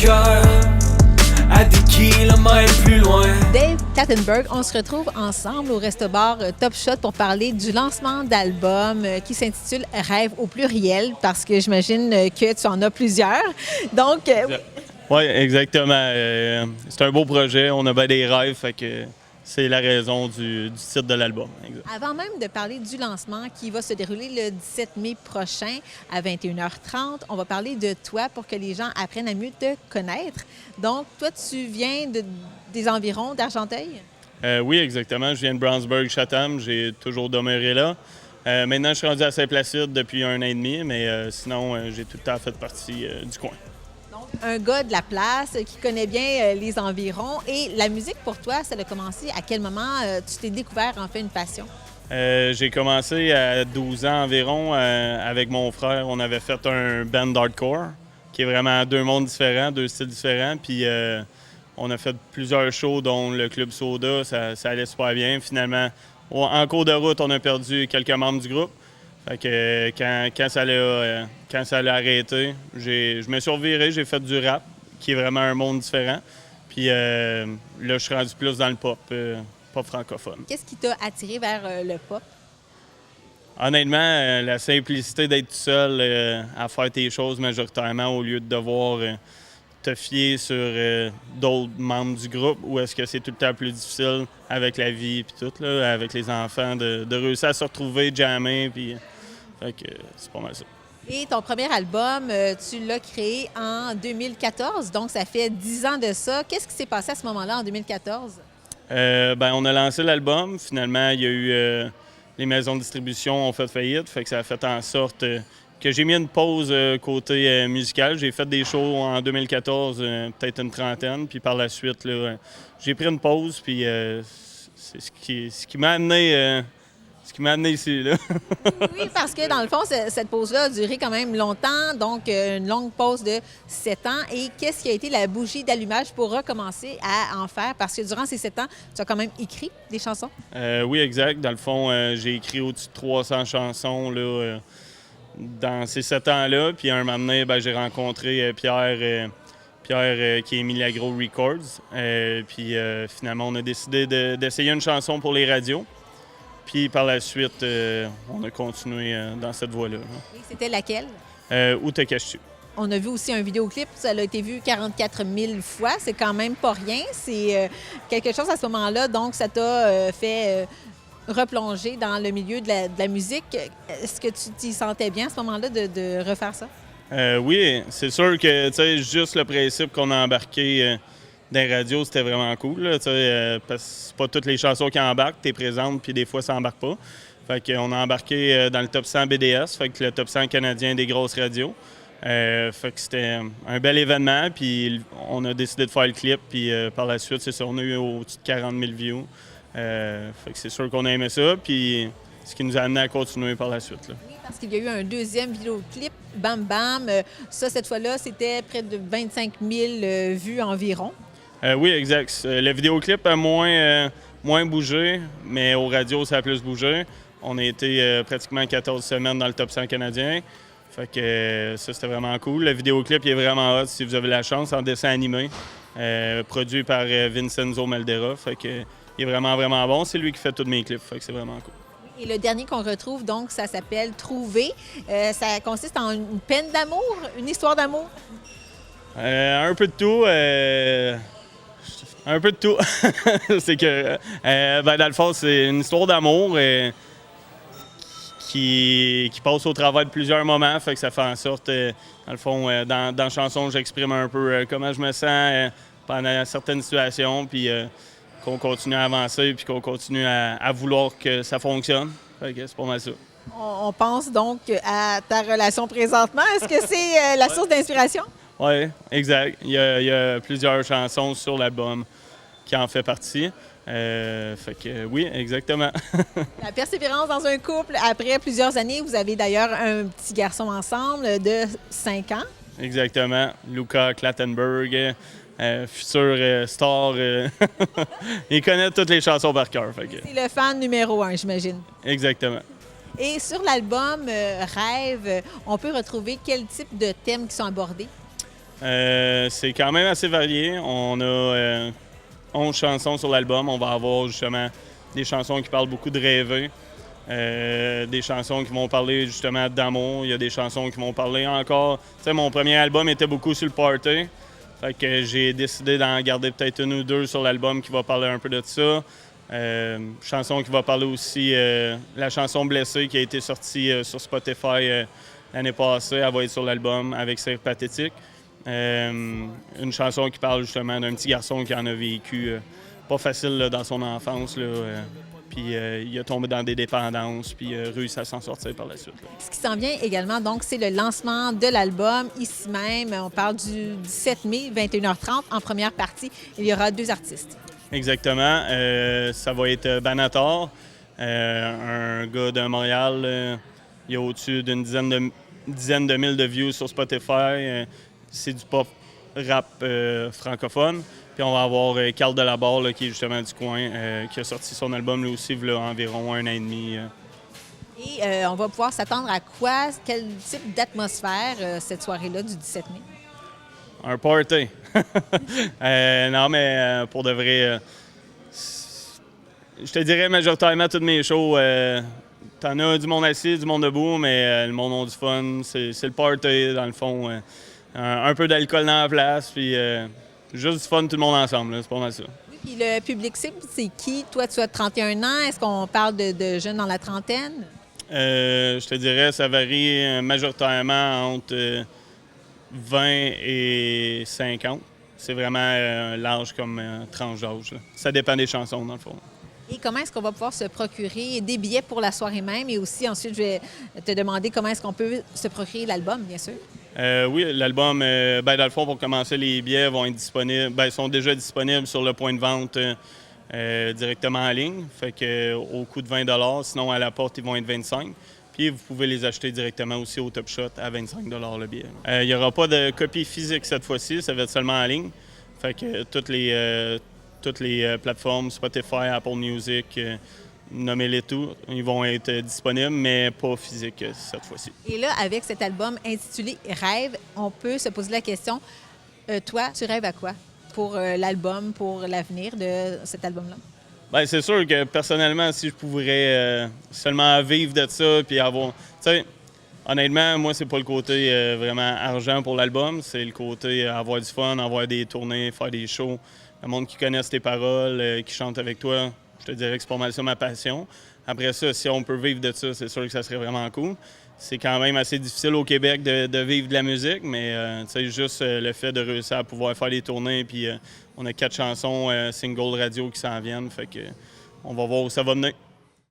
cœur à des kilomètres plus loin. Dave Clattenburg, on se retrouve ensemble au Resto-Bar Top Shot pour parler du lancement d'album qui s'intitule Rêve au pluriel, parce que j'imagine que tu en as plusieurs. Donc, Oui, exactement. C'est un beau projet, on a bien des rêves, fait que c'est la raison du titre de l'album. Exact. Avant même de parler du lancement qui va se dérouler le 17 mai prochain à 21h30, on va parler de toi pour que les gens apprennent à mieux te connaître. Donc, toi, tu viens des environs d'Argenteuil? Oui, exactement. Je viens de Brownsburg-Chatham. J'ai toujours demeuré là. Maintenant, je suis rendu à Saint-Placide depuis 1 an et demi, mais sinon, j'ai tout le temps fait partie du coin. Donc, un gars de la place qui connaît bien les environs. Et la musique, pour toi, ça a commencé à quel moment tu t'es découvert en fait une passion? J'ai commencé à 12 ans environ avec mon frère. On avait fait un band hardcore, qui est vraiment deux mondes différents, deux styles différents. Puis on a fait plusieurs shows, dont le Club Soda. Ça allait super bien. Finalement, en cours de route, on a perdu quelques membres du groupe. Fait que quand ça l'a arrêté, je me suis reviré, j'ai fait du rap, qui est vraiment un monde différent. Puis là, je suis rendu plus dans le pop francophone. Qu'est-ce qui t'a attiré vers le pop? Honnêtement, la simplicité d'être tout seul à faire tes choses majoritairement au lieu de devoir te fier sur d'autres membres du groupe, ou est-ce que c'est tout le temps plus difficile avec la vie et tout, là, avec les enfants, de réussir à se retrouver, jammer, puis fait que c'est pas mal ça. Et ton premier album, tu l'as créé en 2014, donc ça fait 10 ans de ça. Qu'est-ce qui s'est passé à ce moment-là, en 2014? On a lancé l'album. Finalement, il y a eu les maisons de distribution ont fait faillite, fait que ça a fait en sorte que j'ai mis une pause côté musical. J'ai fait des shows en 2014, peut-être une trentaine, puis par la suite, là, j'ai pris une pause, puis c'est ce qui m'a amené ici, là. Oui, parce que dans le fond, cette pause-là a duré quand même longtemps, donc une longue pause de 7 ans. Et qu'est-ce qui a été la bougie d'allumage pour recommencer à en faire? Parce que durant ces 7 ans, tu as quand même écrit des chansons? Oui, exact. Dans le fond, j'ai écrit au-dessus de 300 chansons là, dans ces 7 ans-là. Puis un moment donné, j'ai rencontré Pierre qui est Milagro Records. Puis finalement, on a décidé d'essayer une chanson pour les radios. Puis par la suite, on a continué dans cette voie-là. Et c'était laquelle? Où te caches-tu? On a vu aussi un vidéoclip, ça a été vu 44 000 fois, c'est quand même pas rien. C'est quelque chose à ce moment-là, donc ça t'a fait replonger dans le milieu de la musique. Est-ce que tu t'y sentais bien à ce moment-là de refaire ça? Oui, c'est sûr que juste le principe qu'on a embarqué dans les radios, c'était vraiment cool. Là, parce que c'est pas toutes les chansons qui embarquent, t'es présente, puis des fois, ça embarque pas. Fait qu'on a embarqué dans le top 100 BDS, fait que le top 100 canadien des grosses radios. Fait que c'était un bel événement, puis on a décidé de faire le clip, puis par la suite, c'est ça, on a eu au-dessus de 40 000 views. Fait que c'est sûr qu'on a aimé ça, puis ce qui nous a amené à continuer par la suite. Là. Oui, parce qu'il y a eu un deuxième vidéoclip, Bam Bam. Ça, cette fois-là, c'était près de 25 000 vues environ. Oui, exact. Le vidéoclip a moins bougé, mais aux radios, ça a plus bougé. On a été pratiquement 14 semaines dans le top 100 canadien. Fait que ça, c'était vraiment cool. Le vidéoclip, il est vraiment hot si vous avez la chance, en dessin animé, produit par Vincenzo Maldera. Fait que il est vraiment, vraiment bon. C'est lui qui fait tous mes clips. Fait que c'est vraiment cool. Et le dernier qu'on retrouve, donc, ça s'appelle Trouver. Ça consiste en une peine d'amour, une histoire d'amour? Un peu de tout. Un peu de tout. C'est que, dans le fond, c'est une histoire d'amour qui passe au travers de plusieurs moments. Fait que ça fait en sorte, dans le fond, dans la chanson, j'exprime un peu comment je me sens pendant certaines situations, puis qu'on continue à avancer, puis qu'on continue à vouloir que ça fonctionne. Fait que c'est pas mal ça. On pense donc à ta relation présentement. Est-ce que c'est la source d'inspiration? Oui, exact. Il y a plusieurs chansons sur l'album qui en fait partie. Fait que oui, exactement. La persévérance dans un couple. Après plusieurs années, vous avez d'ailleurs un petit garçon ensemble de 5 ans. Exactement. Luca Clattenburg, futur star. Il connaît toutes les chansons par cœur. C'est le fan numéro 1, j'imagine. Exactement. Et sur l'album Rêve, on peut retrouver quel type de thèmes qui sont abordés? C'est quand même assez varié. On a 11 chansons sur l'album. On va avoir justement des chansons qui parlent beaucoup de rêver, des chansons qui vont parler justement d'amour. Il y a des chansons qui vont parler encore... Tu sais, mon premier album était beaucoup sur le party. Fait que j'ai décidé d'en garder peut-être une ou deux sur l'album qui va parler un peu de ça. Chanson qui va parler aussi... la chanson Blessée qui a été sortie sur Spotify l'année passée, elle va être sur l'album avec Cire Pathétique. Une chanson qui parle justement d'un petit garçon qui en a vécu pas facile là, dans son enfance. Puis il a tombé dans des dépendances, puis réussi à s'en sortir par la suite. Là. Ce qui s'en vient également, donc, c'est le lancement de l'album ici même. On parle du 17 mai, 21h30. En première partie, il y aura 2 artistes. Exactement. Ça va être Banator, un gars de Montréal. Il y a au-dessus d'une dizaine de mille de views sur Spotify. C'est du pop rap francophone. Puis on va avoir Carl Delabarre, là, qui est justement du coin, qui a sorti son album lui aussi il y a environ 1 an et demi. Et on va pouvoir s'attendre à quoi? Quel type d'atmosphère cette soirée-là du 17 mai? Un party. Non, mais pour de vrai, je te dirais majoritairement toutes mes shows, t'en as du monde assis, du monde debout, mais le monde a du fun. C'est le party, dans le fond. Un peu d'alcool dans la place, puis juste du fun, tout le monde ensemble. C'est pas mal ça. Oui, puis le public cible, c'est qui? Toi, tu as 31 ans. Est-ce qu'on parle de jeunes dans la trentaine? Je te dirais, ça varie majoritairement entre 20 et 50. C'est vraiment large comme tranche d'âge. Ça dépend des chansons, dans le fond. Et comment est-ce qu'on va pouvoir se procurer des billets pour la soirée même? Et aussi, ensuite, je vais te demander comment est-ce qu'on peut se procurer l'album, bien sûr. Oui, l'album, dans le fond, pour commencer, les billets vont être disponibles, sont déjà disponibles sur le point de vente directement en ligne, fait que au coût de 20 $. Sinon, à la porte, ils vont être 25 $. Puis vous pouvez les acheter directement aussi au Top Shot à 25 $ le billet. Il n'y aura pas de copie physique cette fois-ci, ça va être seulement en ligne. Fait que toutes les plateformes, Spotify, Apple Music, nommez-les tout, ils vont être disponibles, mais pas physiques cette fois-ci. Et là, avec cet album intitulé Rêve, on peut se poser la question, toi, tu rêves à quoi pour l'album, pour l'avenir de cet album-là? Bien, c'est sûr que personnellement, si je pourrais seulement vivre de ça, puis avoir... Tu sais, honnêtement, moi, c'est pas le côté vraiment argent pour l'album, c'est le côté avoir du fun, avoir des tournées, faire des shows, le monde qui connaisse tes paroles, qui chante avec toi. Je te dirais que c'est pas mal ça ma passion. Après ça, si on peut vivre de ça, c'est sûr que ça serait vraiment cool. C'est quand même assez difficile au Québec de vivre de la musique, mais juste le fait de réussir à pouvoir faire des tournées, puis on a 4 chansons single radio qui s'en viennent, fait que on va voir où ça va mener.